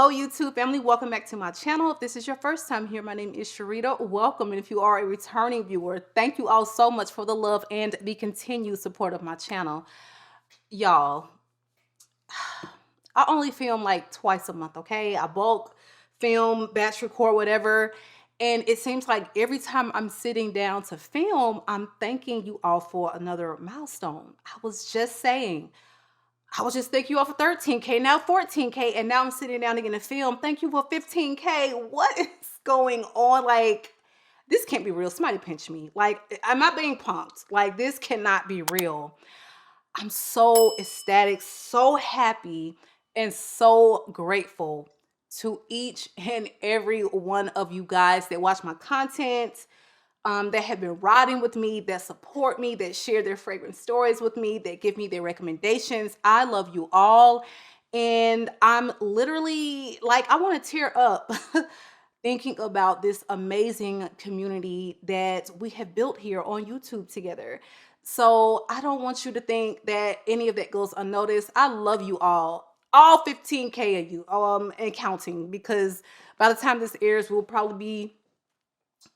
Hello YouTube family, welcome back to my channel. If this is your first time here, my name is Sharida. Welcome, and if you are a returning viewer, thank you all so much for the love and the continued support of my channel. Y'all, I only film like twice a month, okay? I bulk film, batch record, whatever. And it seems like every time I'm sitting down to film, I'm thanking you all for another milestone. I was just saying, I was just thanking you all for 13K, now 14K, and now I'm sitting down again to film. Thank you for 15K. What is going on? Like, this can't be real. Somebody pinch me. Like, I'm not being punked. Like, this cannot be real. I'm so ecstatic, so happy, and so grateful to each and every one of you guys that watch my content, that have been riding with me, that support me, that share their fragrance stories with me, that give me their recommendations. I love you all. And I'm literally like, I want to tear up thinking about this amazing community that we have built here on YouTube together. So I don't want you to think that any of that goes unnoticed. I love you all 15K of you, and counting, because by the time this airs, we'll probably be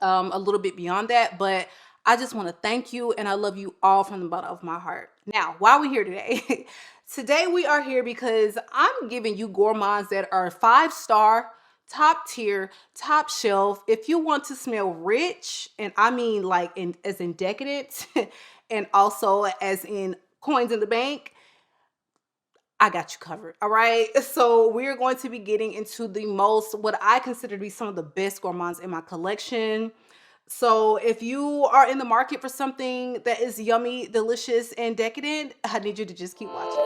a little bit beyond that. But I just want to thank you, and I love you all from the bottom of my heart. Now, why are we here today? Today we are here because I'm giving you gourmands that are 5-star, top tier, top shelf. If you want to smell rich, and I mean like as in decadent and also as in coins in the bank, I got you covered. All right. So we're going to be getting into the most, what I consider to be some of the best gourmands in my collection. So if you are in the market for something that is yummy, delicious, and decadent, I need you to just keep watching.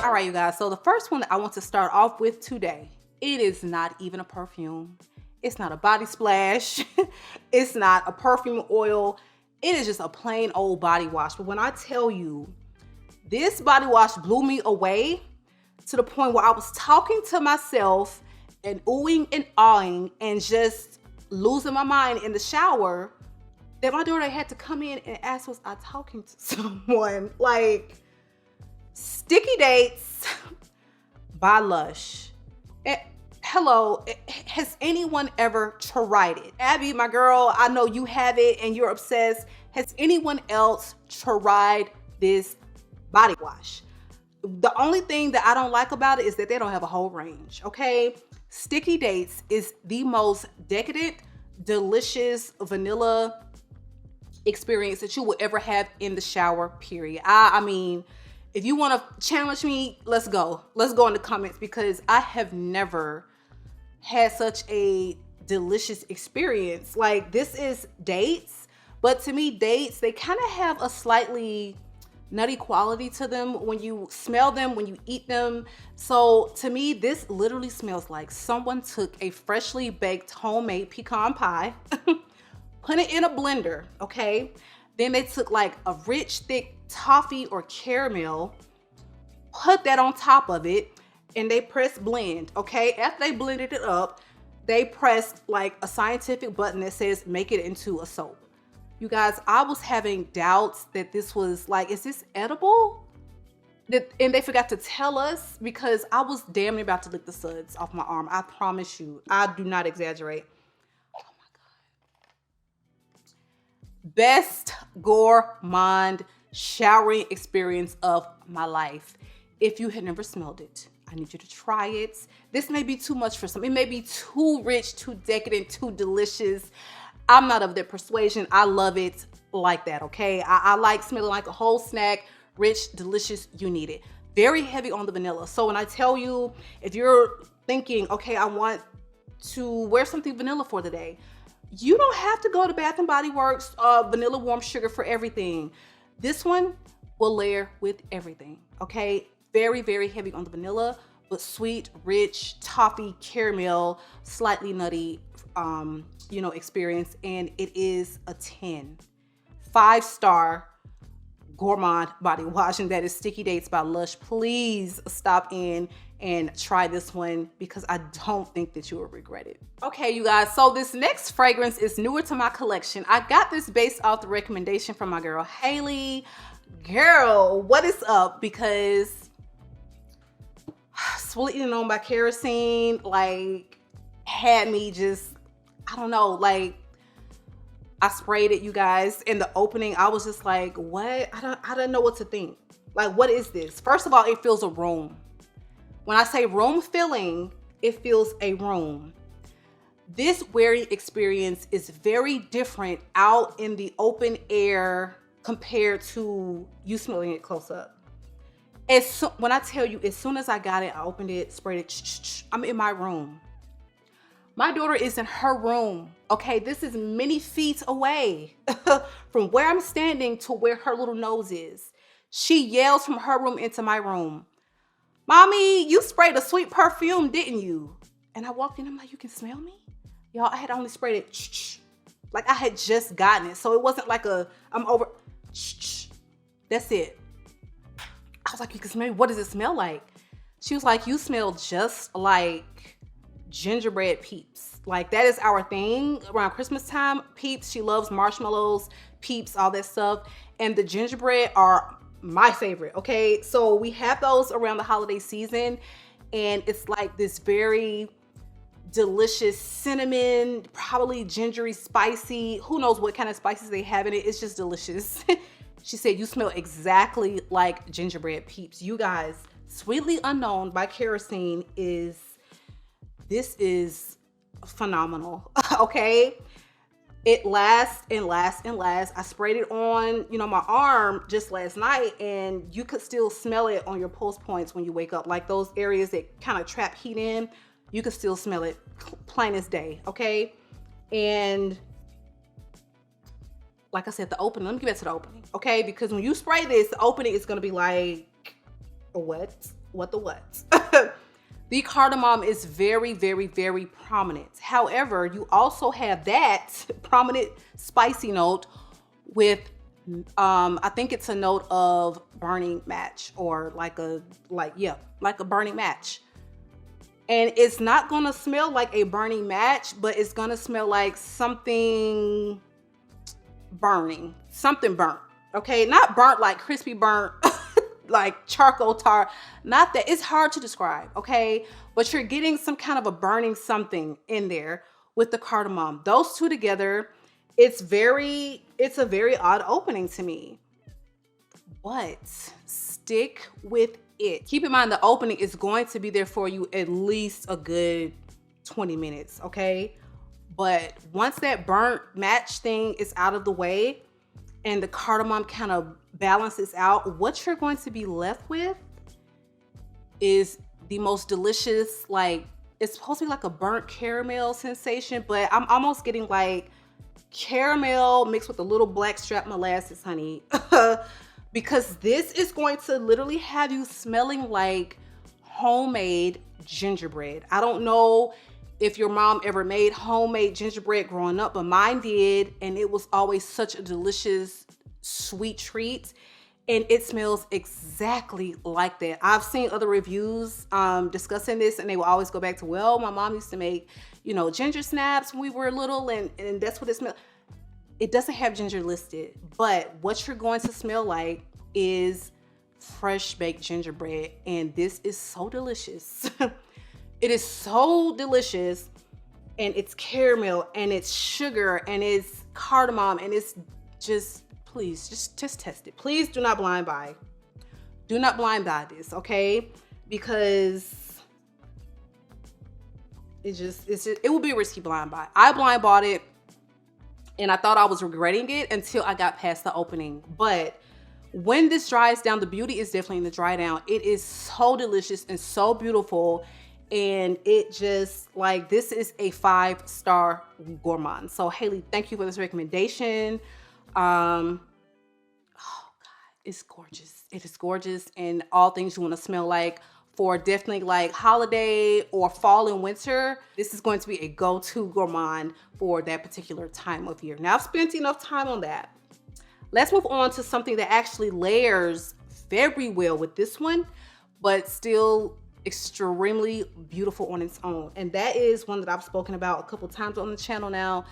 All right, you guys. So the first one that I want to start off with today, it is not even a perfume. It's not a body splash. It's not a perfume oil. It is just a plain old body wash. But when I tell you, this body wash blew me away to the point where I was talking to myself and oohing and awing and just losing my mind in the shower, that my daughter had to come in and ask, was I talking to someone? Like, Sticky Dates by LUSH. Hello, has anyone ever tried it? Abby, my girl, I know you have it and you're obsessed. Has anyone else tried this body wash? The only thing that I don't like about it is that they don't have a whole range, okay? Sticky Dates is the most decadent, delicious vanilla experience that you will ever have in the shower, period. I mean, if you want to challenge me, let's go. Let's go in the comments, because I have never had such a delicious experience. Like, this is dates, but to me, dates, they kind of have a slightly nutty quality to them when you smell them, when you eat them. So to me, this literally smells like someone took a freshly baked homemade pecan pie, put it in a blender, okay? Then they took like a rich, thick toffee or caramel, put that on top of it, and they press blend, okay? After they blended it up, they pressed like a scientific button that says make it into a soap. You guys, I was having doubts that this was like, is this edible? And they forgot to tell us, because I was damn near about to lick the suds off my arm. I promise you, I do not exaggerate. Oh my God. Best gourmand showering experience of my life. If you had never smelled it, I need you to try it. This may be too much for some. It may be too rich, too decadent, too delicious. I'm not of that persuasion. I love it like that, okay? I like smelling like a whole snack, rich, delicious, you need it. Very heavy on the vanilla. So when I tell you, if you're thinking, okay, I want to wear something vanilla for the day, you don't have to go to Bath & Body Works, vanilla warm sugar for everything. This one will layer with everything, okay? Very, very heavy on the vanilla, but sweet, rich, toffee, caramel, slightly nutty, experience. And it is a 10. 5-star gourmand body wash, and that is Sticky Dates by LUSH. Please stop in and try this one because I don't think that you will regret it. Okay, you guys, so this next fragrance is newer to my collection. I got this based off the recommendation from my girl Haley. Girl, what is up? Because Sweetened On by Kerosene like had me just, I don't know, like I sprayed it, you guys. In the opening, I was just like, what? I don't know what to think. Like, what is this? First of all, it feels a room. When I say room filling, it feels a room. This wearing experience is very different out in the open air compared to you smelling it close up. When I tell you, as soon as I got it, I opened it, sprayed it, I'm in my room. My daughter is in her room, okay? This is many feet away from where I'm standing to where her little nose is. She yells from her room into my room, "Mommy, you sprayed a sweet perfume, didn't you?" And I walked in, I'm like, "You can smell me?" Y'all, I had only sprayed it, like I had just gotten it. So it wasn't like I'm over, that's it. I was like, "You can smell me? What does it smell like?" She was like, "You smell just like gingerbread Peeps." Like that is our thing around Christmas time. Peeps, she loves marshmallows, Peeps, all that stuff. And the gingerbread are my favorite, okay? So we have those around the holiday season, and it's like this very delicious cinnamon, probably gingery, spicy, who knows what kind of spices they have in it. It's just delicious. She said, "You smell exactly like gingerbread Peeps." You guys, Sweetly Unknown by Kerosene is phenomenal. Okay, it lasts and lasts and lasts. I sprayed it on, you know, my arm just last night, and you could still smell it on your pulse points when you wake up, like those areas that kind of trap heat in. You could still smell it plain as day. Okay, and like I said, the opening, let me get back to the opening, okay? Because when you spray this, the opening is gonna be like, what the what? The cardamom is very, very, very prominent. However, you also have that prominent spicy note with, I think it's a note of burning match, or like a burning match. And it's not gonna smell like a burning match, but it's gonna smell like something burning, something burnt, okay? Not burnt like crispy burnt, like charcoal tar, not that. It's hard to describe, okay? But you're getting some kind of a burning something in there with the cardamom. Those two together, it's a very odd opening to me, but stick with it. Keep in mind, the opening is going to be there for you at least a good 20 minutes, okay? But once that burnt match thing is out of the way and the cardamom kind of balances out, what you're going to be left with is the most delicious, like, it's supposed to be like a burnt caramel sensation, but I'm almost getting like caramel mixed with a little blackstrap molasses, honey. Because this is going to literally have you smelling like homemade gingerbread. I don't know if your mom ever made homemade gingerbread growing up, but mine did, and it was always such a delicious sweet treat, and it smells exactly like that. I've seen other reviews discussing this, and they will always go back to, well, my mom used to make, you know, ginger snaps when we were little, and that's what it smells. It doesn't have ginger listed, but what you're going to smell like is fresh baked gingerbread, and this is so delicious. It is so delicious, and it's caramel, and it's sugar, and it's cardamom, and it's just, please, just test it. Please do not blind buy. Do not blind buy this, okay? Because it will be a risky blind buy. I blind bought it, and I thought I was regretting it until I got past the opening. But when this dries down, the beauty is definitely in the dry down. It is so delicious and so beautiful. And it just, like, this is a 5-star gourmand. So Haley, thank you for this recommendation. Oh God, it's gorgeous. It is gorgeous, and all things you want to smell like for definitely like holiday or fall and winter. This is going to be a go-to gourmand for that particular time of year. Now I've spent enough time on that. Let's move on to something that actually layers very well with this one, but still extremely beautiful on its own. And that is one that I've spoken about a couple times on the channel now.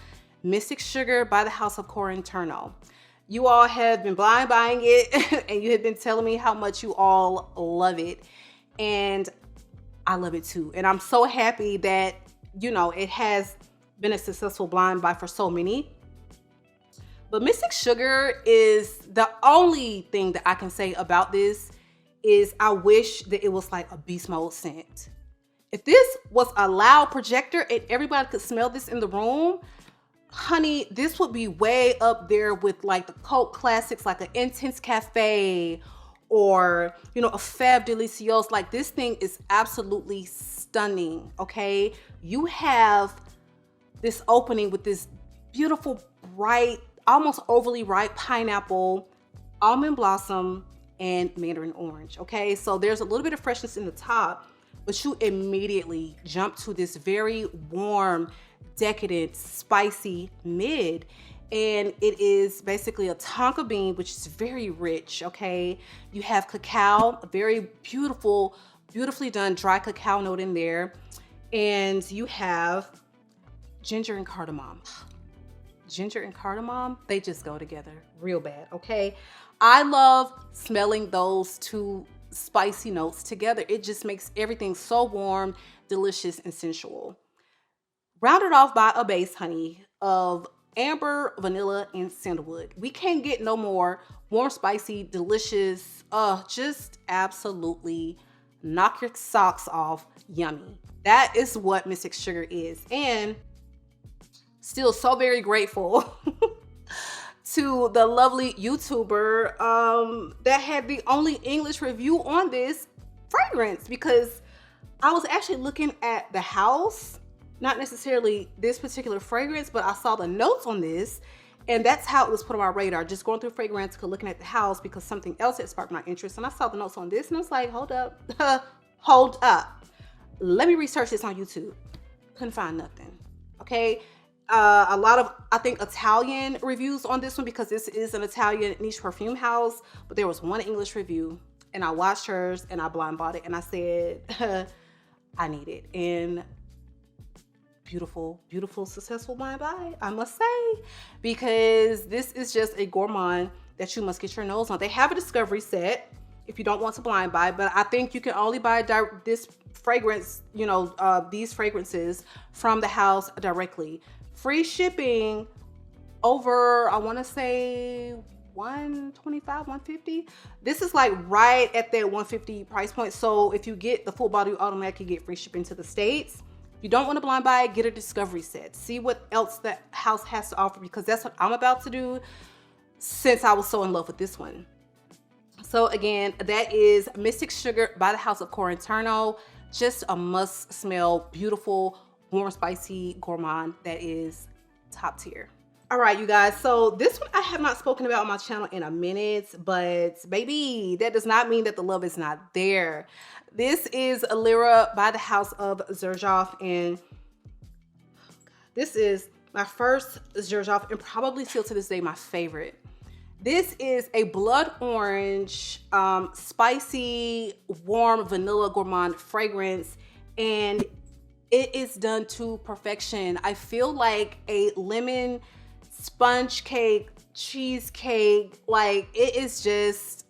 Mystic Sugar by the House of Corinterno. You all have been blind buying it and you have been telling me how much you all love it. And I love it too. And I'm so happy that, you know, it has been a successful blind buy for so many. But Mystic Sugar is the only thing that I can say about this is I wish that it was like a beast mode scent. If this was a loud projector and everybody could smell this in the room, honey, this would be way up there with like the cult classics, like an Intense Cafe or, you know, a Fab Delicioso. Like, this thing is absolutely stunning, okay? You have this opening with this beautiful, bright, almost overly ripe pineapple, almond blossom, and mandarin orange, okay? So there's a little bit of freshness in the top, but you immediately jump to this very warm, decadent, spicy mid, and it is basically a tonka bean, which is very rich, okay? You have cacao, a very beautiful, beautifully done dry cacao note in there, and you have ginger and cardamom. Ginger and cardamom, they just go together real bad, okay? I love smelling those two spicy notes together. It just makes everything so warm, delicious, and sensual. Rounded off by a base, honey, of amber, vanilla, and sandalwood. We can't get no more warm, spicy, delicious, just absolutely knock your socks off yummy. That is what Mystic Sugar is. And still so very grateful to the lovely YouTuber that had the only English review on this fragrance, because I was actually looking at the house, not necessarily this particular fragrance, but I saw the notes on this, and that's how it was put on my radar, just going through fragrance, looking at the house, because something else had sparked my interest. And I saw the notes on this and I was like, hold up, hold up. Let me research this on YouTube. Couldn't find nothing, okay? A lot of, I think, Italian reviews on this one, because this is an Italian niche perfume house, but there was one English review and I watched hers and I blind bought it and I said, I need it. And beautiful, beautiful, successful blind buy, I must say, because this is just a gourmand that you must get your nose on. They have a discovery set if you don't want to blind buy, but I think you can only buy this fragrance, you know, these fragrances from the house directly. Free shipping over, I want to say 125, 150. This is like right at that 150 price point. So if you get the full bottle, you automatically get free shipping to the States. If you don't want to blind buy it, get a discovery set. See what else that house has to offer, because that's what I'm about to do since I was so in love with this one. So again, that is Mystic Sugar by the House of Corinterno. Just a must smell, beautiful, warm, spicy gourmand that is top tier. All right, you guys, so this one I have not spoken about on my channel in a minute, but baby, that does not mean that the love is not there. This is LIRA by the House of Xerjoff, and this is my first Xerjoff and probably still to this day my favorite. This is a blood orange, spicy, warm vanilla gourmand fragrance, and it is done to perfection. I feel like a lemon sponge cake, cheesecake, like it is just,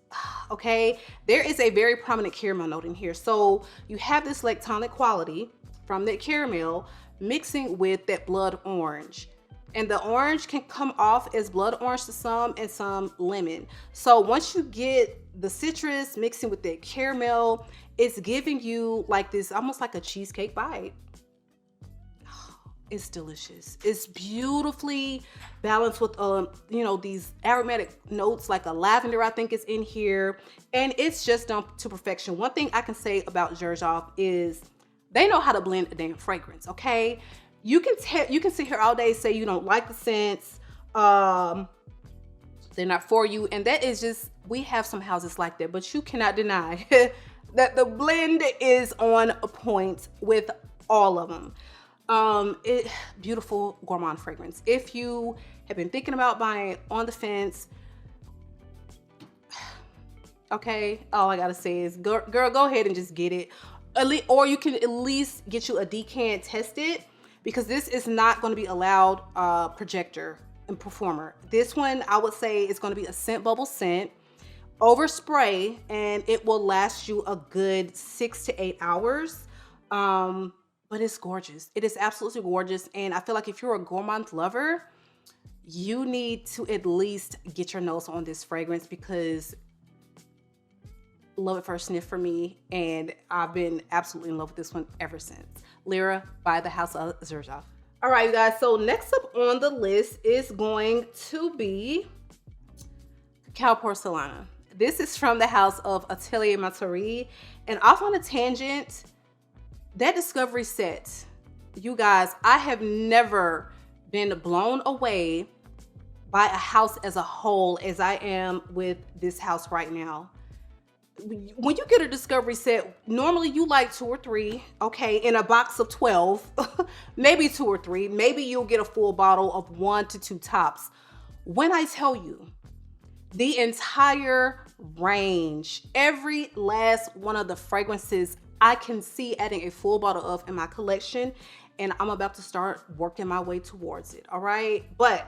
okay. There is a very prominent caramel note in here. So you have this lactonic quality from that caramel mixing with that blood orange. And the orange can come off as blood orange to some and some lemon. So once you get the citrus mixing with that caramel, it's giving you like this, almost like a cheesecake bite. It's delicious. It's beautifully balanced with, you know, these aromatic notes, like a lavender, I think is in here. And it's just done to perfection. One thing I can say about Xerjoff is they know how to blend a damn fragrance, okay? You can sit here all day, say you don't like the scents, they're not for you. And that is just, we have some houses like that, but you cannot deny that the blend is on point with all of them. Beautiful gourmand fragrance. If you have been thinking about buying on the fence, okay, all I gotta say is, girl, go ahead and just get it. or you can at least get you a decant, test it, because this is not going to be a loud projector and performer. This one, I would say, is going to be a scent bubble scent over spray, and it will last you a good 6 to 8 hours. But it's gorgeous. It is absolutely gorgeous. And I feel like if you're a gourmand lover, you need to at least get your nose on this fragrance, because love at first sniff for me, and I've been absolutely in love with this one ever since. LIRA by the House of Zerja. All right, you guys, so next up on the list is going to be CACAO Porcelana. This is from the house of Atelier Materi, and off on a tangent, that discovery set, you guys, I have never been blown away by a house as a whole as I am with this house right now. When you get a discovery set, normally you like 2 or 3, okay, in a box of 12, maybe 2 or 3, maybe you'll get a full bottle of 1 to 2 tops. When I tell you, the entire range, every last one of the fragrances I can see adding a full bottle of in my collection, and I'm about to start working my way towards it, all right? But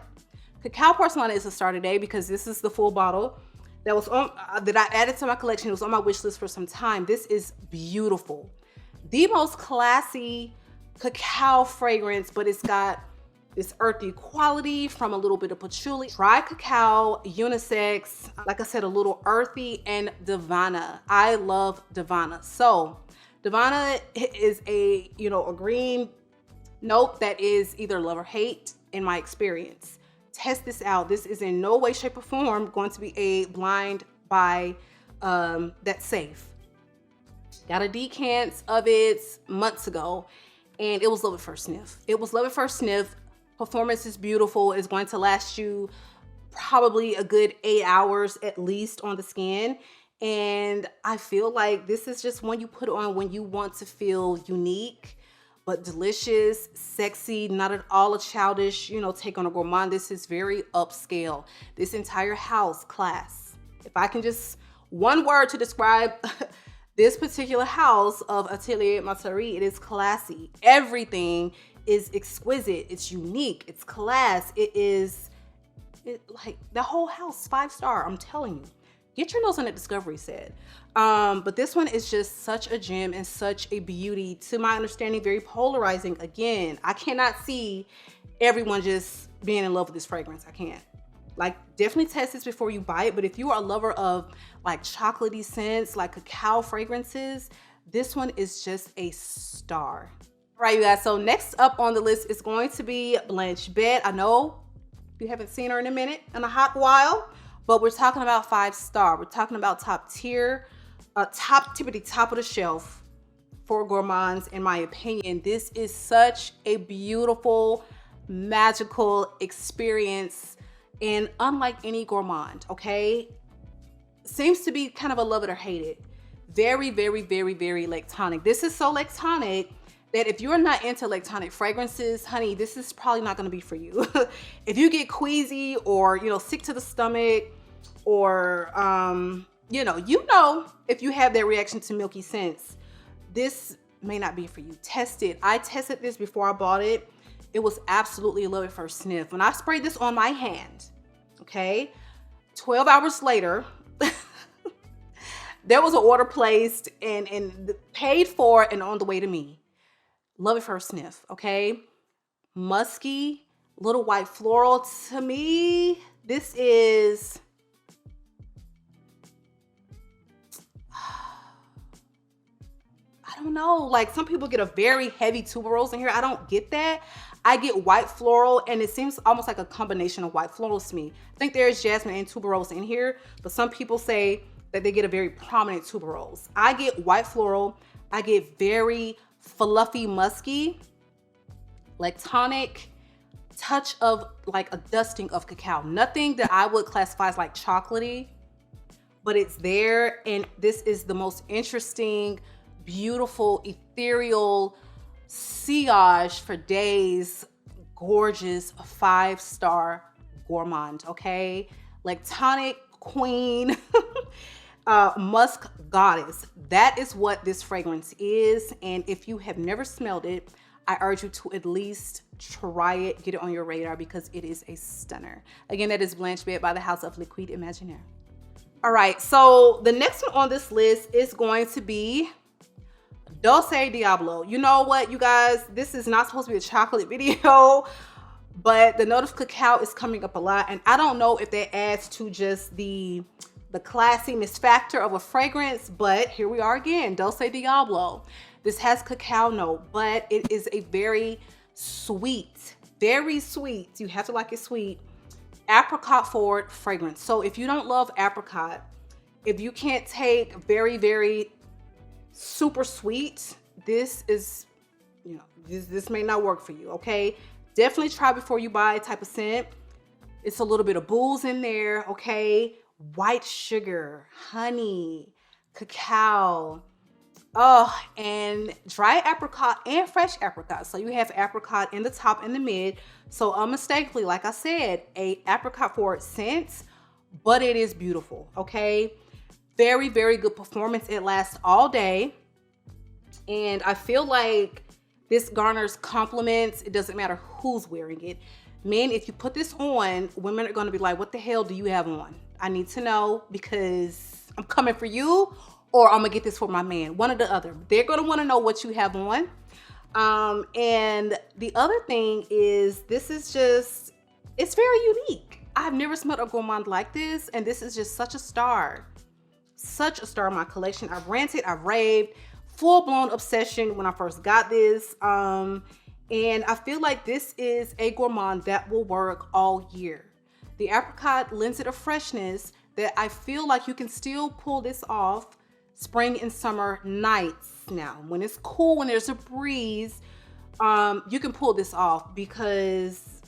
CACAO Porcelana is a star today because this is the full bottle that was on that I added to my collection. It was on my wish list for some time. This is beautiful. The most classy cacao fragrance, but it's got this earthy quality from a little bit of patchouli, dry cacao, unisex, like I said, a little earthy, and Divana. I love Divana. So Divana is a green note that is either love or hate in my experience. Test this out. This is in no way, shape, or form going to be a blind buy that's safe. Got a decant of it months ago, and it was love at first sniff. It was love at first sniff. Performance is beautiful. It's going to last you probably a good 8 hours at least on the skin. And I feel like this is just one you put on when you want to feel unique, but delicious, sexy, not at all a childish, take on a gourmand. This is very upscale. This entire house, class. If I can just, one word to describe this particular house of Atelier Materi, it is classy. Everything is exquisite. It's unique. It's class. Like the whole house, 5-star, I'm telling you. Get your nose on that discovery set. But this one is just such a gem and such a beauty. To my understanding, very polarizing. Again, I cannot see everyone just being in love with this fragrance. I can't. Like, definitely test this before you buy it. But if you are a lover of like chocolatey scents, like cacao fragrances, this one is just a star. All right, you guys. So next up on the list is going to be Blanche. Bette. I know you haven't seen her in a minute, in a hot while. But we're talking about 5-star. We're talking about top tier, top of the shelf for gourmands, in my opinion. This is such a beautiful, magical experience, and unlike any gourmand, okay? Seems to be kind of a love it or hate it. Very, very, very, very lactonic. This is so lactonic that if you're not into lactonic fragrances, honey, this is probably not gonna be for you. If you get queasy or, sick to the stomach, or, if you have that reaction to milky scents, this may not be for you. Test it. I tested this before I bought it. It was absolutely a love at first sniff. When I sprayed this on my hand, okay, 12 hours later, there was an order placed and paid for and on the way to me. Love at first sniff, okay? Musky, little white floral. To me, this is, I don't know, like some people get a very heavy tuberose in here. I don't get that. I get white floral, and it seems almost like a combination of white florals to me. I think there's jasmine and tuberose in here, but some people say that they get a very prominent tuberose. I get white floral. I get very fluffy, musky, lactonic, touch of like a dusting of cacao. Nothing that I would classify as like chocolatey, but it's there. And this is the most interesting, beautiful, ethereal sillage for days. Gorgeous 5-star gourmand, okay? Lactonic queen, musk goddess. that is what this fragrance is. And if you have never smelled it, I urge you to at least try it, get it on your radar, because it is a stunner. Again, that is Blanche by the House of Liquide Imaginaire. All right, so the next one on this list is going to be Dulce Diablo. You know what, you guys, this is not supposed to be a chocolate video, but the note of cacao is coming up a lot, and I don't know if that adds to just the classiness factor of a fragrance, but here we are again, Dulce Diablo. This has cacao note, but it is a very sweet, you have to like it sweet, apricot forward fragrance. So if you don't love apricot, if you can't take very super sweet, this is, you know, this may not work for you, okay? Definitely try before you buy type of scent. It's a little bit of booze in there, okay? White sugar, honey, cacao, and dry apricot and fresh apricot. So you have apricot in the top and the mid. So unmistakably, like I said, a apricot forward scent, but it is beautiful, okay? Very good performance. It lasts all day. And I feel like this garners compliments. It doesn't matter who's wearing it. Men, if you put this on, women are gonna be like, what the hell do you have on? I need to know, because I'm coming for you, or I'm gonna get this for my man, one or the other. They're gonna wanna know what you have on. And the other thing is, this is just, it's very unique. I've never smelled a gourmand like this, and this is just such a star in my collection. I've ranted, I've raved, full-blown obsession when I first got this. And I feel like this is a gourmand that will work all year. The apricot lends it a freshness that I feel like you can still pull this off spring and summer nights. Now, when it's cool, when there's a breeze, you can pull this off, because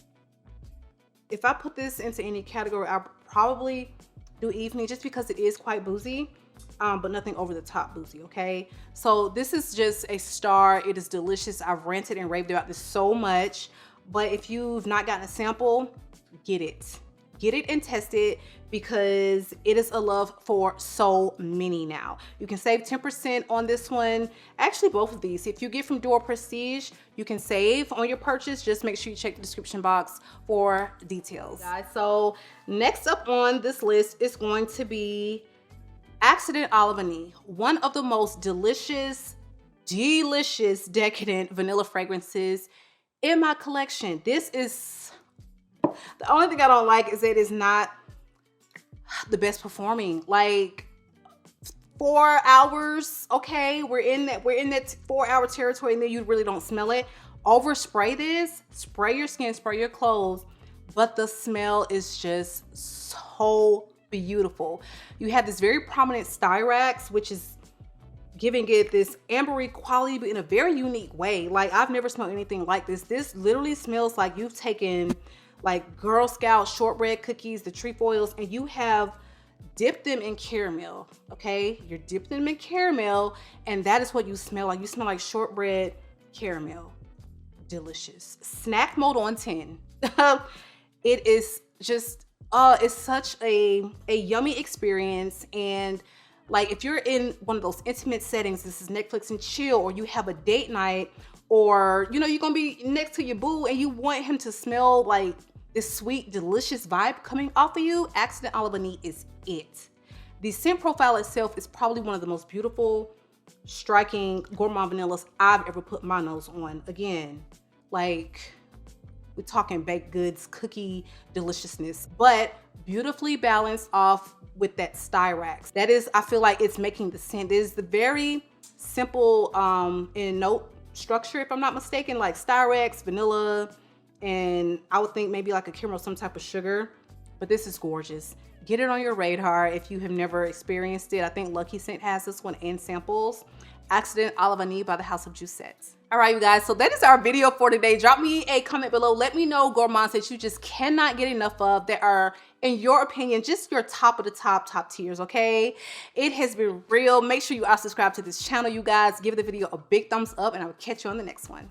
if I put this into any category, I'll probably do evening, just because it is quite boozy, but nothing over the top boozy, okay? So this is just a star. It is delicious. I've ranted and raved about this so much, but if you've not gotten a sample, get it and test it, because it is a love for so many now. You can save 10% on this one. Actually, both of these. If you get from Dior Prestige, you can save on your purchase. Just make sure you check the description box for details. Guys, so next up on this list is going to be Accident à la Vanille, one of the most delicious decadent vanilla fragrances in my collection. This is, the only thing I don't like is that it is not the best performing. Like 4 hours, okay, we're in that 4-hour territory, and then you really don't smell it. Overspray this, spray your skin, spray your clothes, but the smell is just so beautiful. You have this very prominent styrax, which is giving it this ambery quality, but in a very unique way. Like, I've never smelled anything like this. This literally smells like you've taken like Girl Scout shortbread cookies, the trefoils, and you have dipped them in caramel, okay? You're dipped them in caramel, and that is what you smell like. You smell like shortbread caramel. Delicious. Snack mode on 10. It is just, it's such a yummy experience. And like, if you're in one of those intimate settings, this is Netflix and chill, or you have a date night, or, you know, you're gonna be next to your boo and you want him to smell like this sweet, delicious vibe coming off of you, Accident à la Vanille is it. The scent profile itself is probably one of the most beautiful, striking gourmand vanillas I've ever put my nose on. Again, like, we're talking baked goods, cookie deliciousness, but beautifully balanced off with that styrax. That is, I feel like it's making the scent. It is the very simple in note structure, if I'm not mistaken, like styrax, vanilla, and I would think maybe like a caramel, some type of sugar, but this is gorgeous. Get it on your radar if you have never experienced it. I think Lucky Scent has this one and samples. Accident à la Vanille by the House of Jusette. All right, you guys, so that is our video for today. Drop me a comment below. Let me know gourmands that you just cannot get enough of, that are, in your opinion, just your top of the top tiers, okay? It has been real. Make sure you are subscribed to this channel, you guys. Give the video a big thumbs up, and I will catch you on the next one.